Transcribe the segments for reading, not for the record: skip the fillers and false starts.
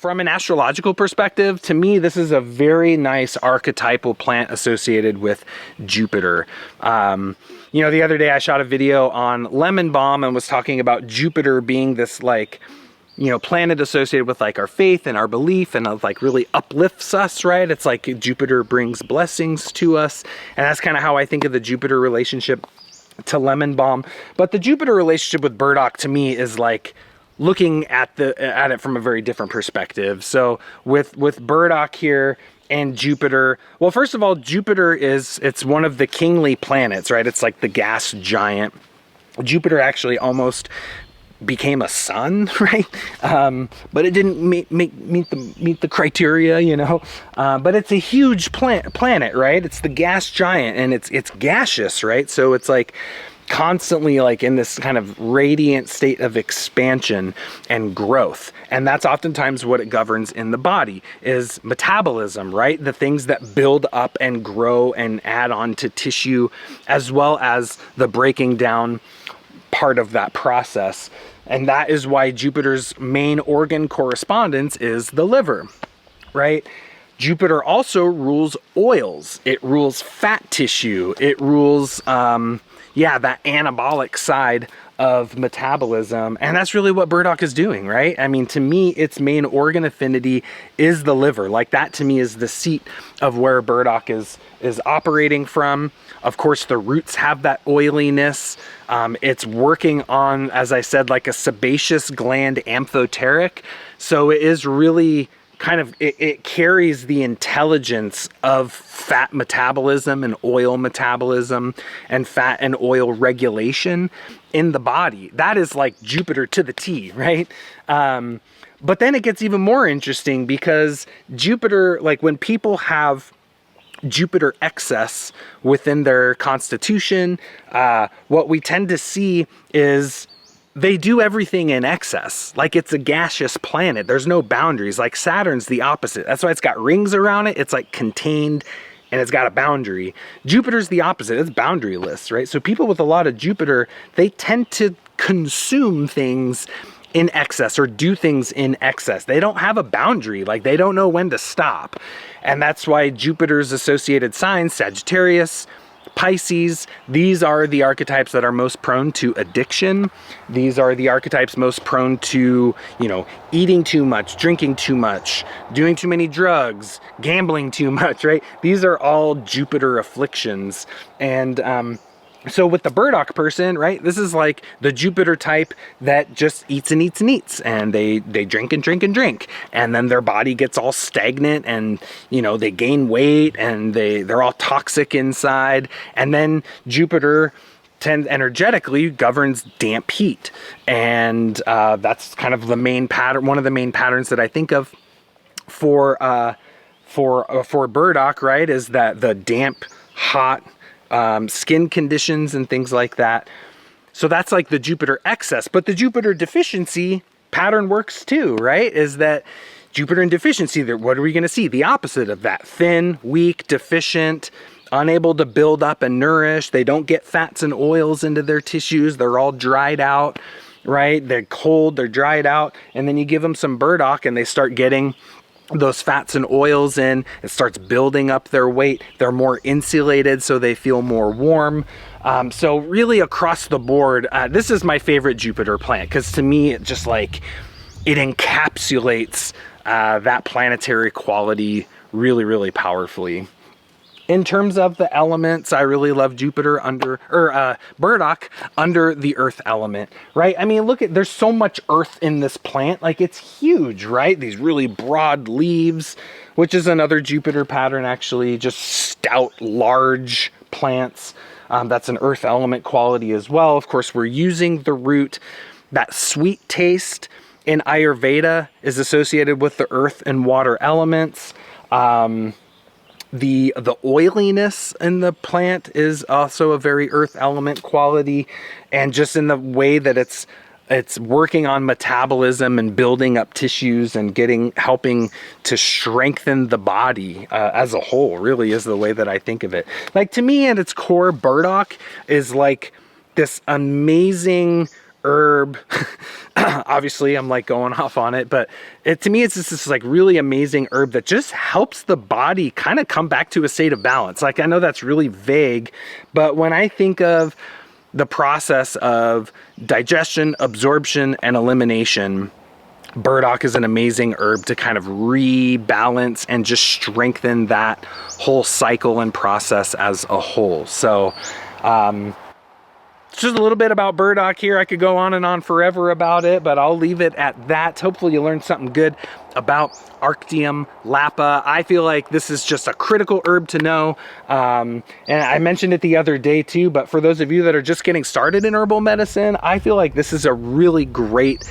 from an astrological perspective, to me, this is a very nice archetypal plant associated with Jupiter. You know, the other day I shot a video on lemon balm and was talking about Jupiter being this, like, you know, planet associated with like our faith and our belief, and like really uplifts us, right? It's like Jupiter brings blessings to us. And that's kind of how I think of the Jupiter relationship to lemon balm. But the Jupiter relationship with burdock to me is like looking at it from a very different perspective. So with burdock here and Jupiter, well, first of all, Jupiter it's one of the kingly planets, right? It's like the gas giant. Jupiter actually almost became a sun, right? But it didn't meet the criteria, you know. But it's a huge planet, right? It's the gas giant, and it's gaseous, right? So it's like constantly like in this kind of radiant state of expansion and growth. And that's oftentimes what it governs in the body is metabolism, right? The things that build up and grow and add on to tissue, as well as the breaking down part of that process. And that is why Jupiter's main organ correspondence is the liver, right? Jupiter also rules oils. It rules fat tissue. It rules, that anabolic side of metabolism. And that's really what burdock is doing, right? I mean, to me, its main organ affinity is the liver. Like that to me is the seat of where burdock is operating from. Of course, the roots have that oiliness. It's working on, as I said, like a sebaceous gland amphoteric. So it is really kind of, it carries the intelligence of fat metabolism and oil metabolism and fat and oil regulation in the body. That is like Jupiter to the T, right? But then it gets even more interesting because Jupiter, like when people have Jupiter excess within their constitution, what we tend to see is they do everything in excess. Like it's a gaseous planet. There's no boundaries. Like Saturn's the opposite. That's why it's got rings around it. It's like contained and it's got a boundary. Jupiter's the opposite. It's boundaryless, right? So people with a lot of Jupiter, they tend to consume things in excess or do things in excess. They don't have a boundary. Like they don't know when to stop. And that's why Jupiter's associated signs, Sagittarius, Pisces, these are the archetypes that are most prone to addiction. These are the archetypes most prone to, you know, eating too much, drinking too much, doing too many drugs, gambling too much, right? These are all Jupiter afflictions. And so with the burdock person, right, this is like the Jupiter type that just eats and eats and eats, and they drink and drink and drink, and then their body gets all stagnant, and you know they gain weight, and they're all toxic inside. And then Jupiter energetically governs damp heat, and that's kind of the main pattern, one of the main patterns that I think of for burdock, right, is that the damp, hot skin conditions and things like that. So that's like the Jupiter excess. But the Jupiter deficiency pattern works too, right? Is that Jupiter in deficiency, what are we going to see? The opposite of that. Thin, weak, deficient, unable to build up and nourish. They don't get fats and oils into their tissues. They're all dried out, right? They're cold, they're dried out. And then you give them some burdock and they start getting those fats and oils in. It starts building up their weight. They're more insulated, so they feel more warm. So really across the board, this is my favorite Jupiter plant because to me it just like it encapsulates that planetary quality really, really powerfully. In terms of the elements, I really love Jupiter burdock under the earth element, right? I mean, there's so much earth in this plant. Like it's huge, right? These really broad leaves, which is another Jupiter pattern actually, just stout, large plants. That's an earth element quality as well. Of course, we're using the root. That sweet taste in Ayurveda is associated with the earth and water elements. The oiliness in the plant is also a very earth element quality, and just in the way that it's working on metabolism and building up tissues and helping to strengthen the body as a whole, really is the way that I think of it. Like to me at its core, burdock is like this amazing herb. Obviously, I'm like going off on it, but to me, it's just this like really amazing herb that just helps the body kind of come back to a state of balance. Like, I know that's really vague, but when I think of the process of digestion, absorption, and elimination, burdock is an amazing herb to kind of rebalance and just strengthen that whole cycle and process as a whole. So, just a little bit about burdock here. I could go on and on forever about it, but I'll leave it at that. Hopefully you learned something good about Arctium, Lappa. I feel like this is just a critical herb to know. And I mentioned it the other day too, but for those of you that are just getting started in herbal medicine, I feel like this is a really great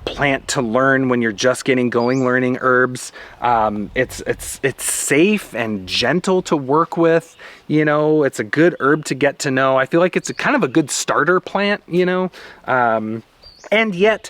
plant to learn when you're just getting going learning herbs. It's safe and gentle to work with. You know, it's a good herb to get to know. I feel like it's a kind of a good starter plant, you know, and yet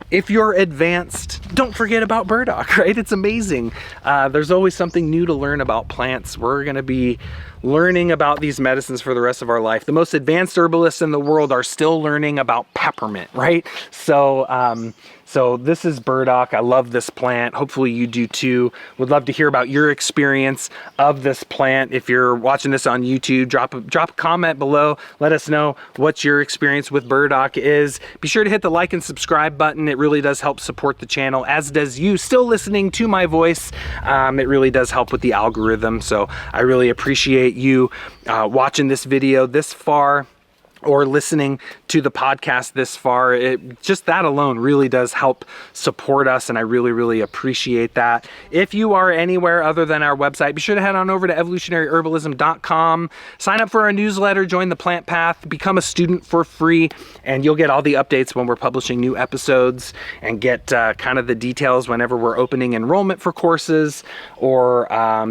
if you're advanced, don't forget about burdock, right? It's amazing. There's always something new to learn about plants. We're going to be learning about these medicines for the rest of our life. The most advanced herbalists in the world are still learning about peppermint, right? So, so this is burdock. I love this plant. Hopefully you do too. Would love to hear about your experience of this plant. If you're watching this on YouTube, drop a comment below. Let us know what your experience with burdock is. Be sure to hit the like and subscribe button. It really does help support the channel, as does you still listening to my voice. It really does help with the algorithm. So I really appreciate you watching this video this far, or listening to the podcast this far. Just that alone really does help support us, and I really, really appreciate that. If you are anywhere other than our website, be sure to head on over to evolutionaryherbalism.com, sign up for our newsletter, join the Plant Path, become a student for free, and you'll get all the updates when we're publishing new episodes, and get kind of the details whenever we're opening enrollment for courses, or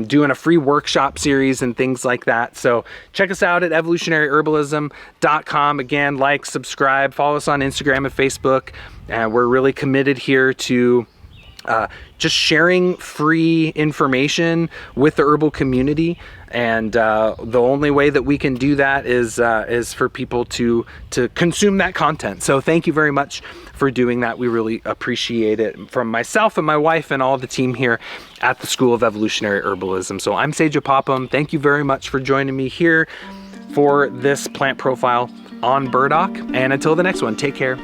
doing a free workshop series and things like that. So check us out at evolutionaryherbalism.com. Again, like, subscribe, follow us on Instagram and Facebook. We're really committed here to just sharing free information with the herbal community, and the only way that we can do that is for people to consume that content. So thank you very much for doing that. We really appreciate it from myself and my wife and all the team here at the School of Evolutionary Herbalism. So I'm Sajah Popham. Thank you very much for joining me here for this plant profile on burdock, and until the next one, take care.